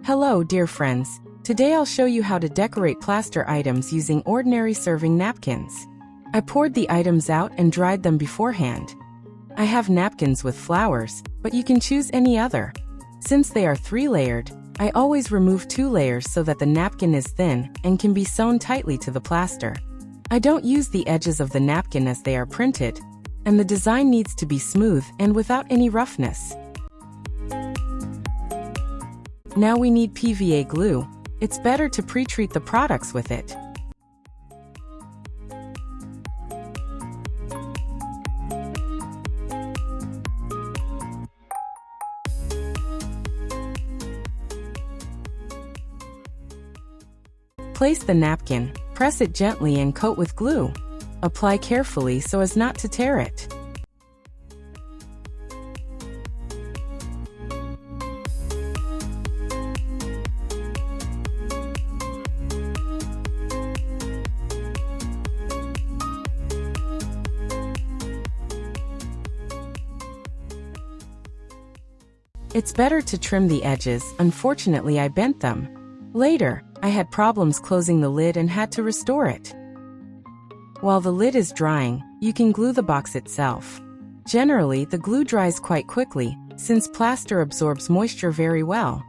Hello, dear friends. Today I'll show you how to decorate plaster items using ordinary serving napkins. I poured the items out and dried them beforehand. I have napkins with flowers, but you can choose any other. Since they are 3-layered, I always remove 2 layers so that the napkin is thin and can be sewn tightly to the plaster. I don't use the edges of the napkin as they are printed, and the design needs to be smooth and without any roughness. Now we need PVA glue. It's better to pre-treat the products with it. Place the napkin, press it gently and coat with glue. Apply carefully so as not to tear it. It's better to trim the edges. Unfortunately, I bent them. Later, I had problems closing the lid and had to restore it. While the lid is drying, you can glue the box itself. Generally, the glue dries quite quickly, since plaster absorbs moisture very well.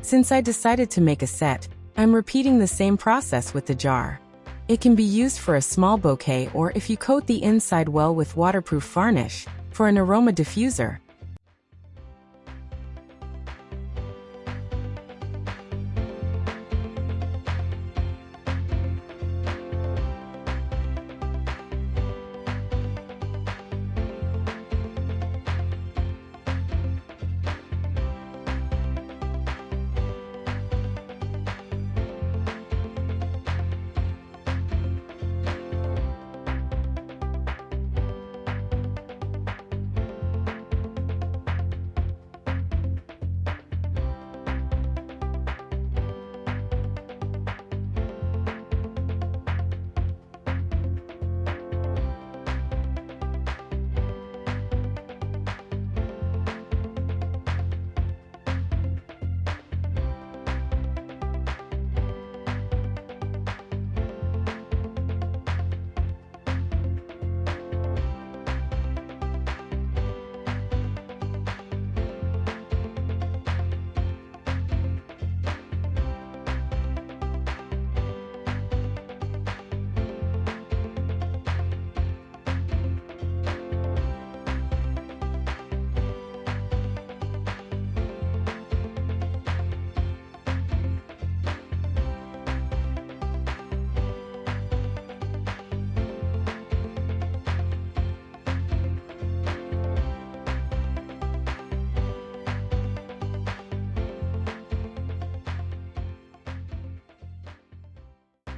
Since I decided to make a set, I'm repeating the same process with the jar. It can be used for a small bouquet or if you coat the inside well with waterproof varnish, for an aroma diffuser.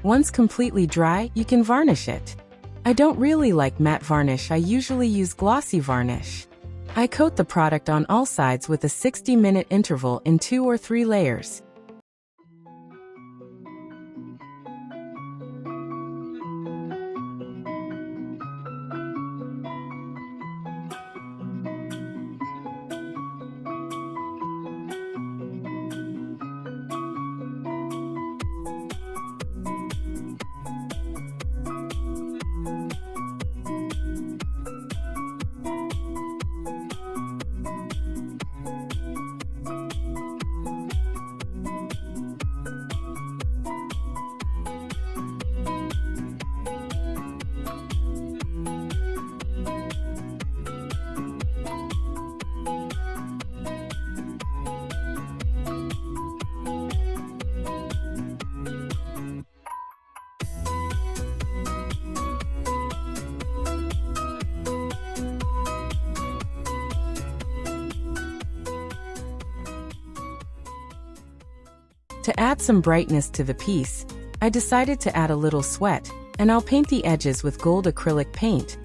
Once completely dry, you can varnish it. I don't really like matte varnish, I usually use glossy varnish. I coat the product on all sides with a 60-minute interval in 2 or 3 layers. To add some brightness to the piece, I decided to add a little sweat, and I'll paint the edges with gold acrylic paint.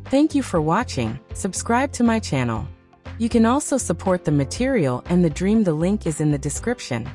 Thank you for watching. Subscribe to my channel. You can also support the material and the dream. The link is in the description.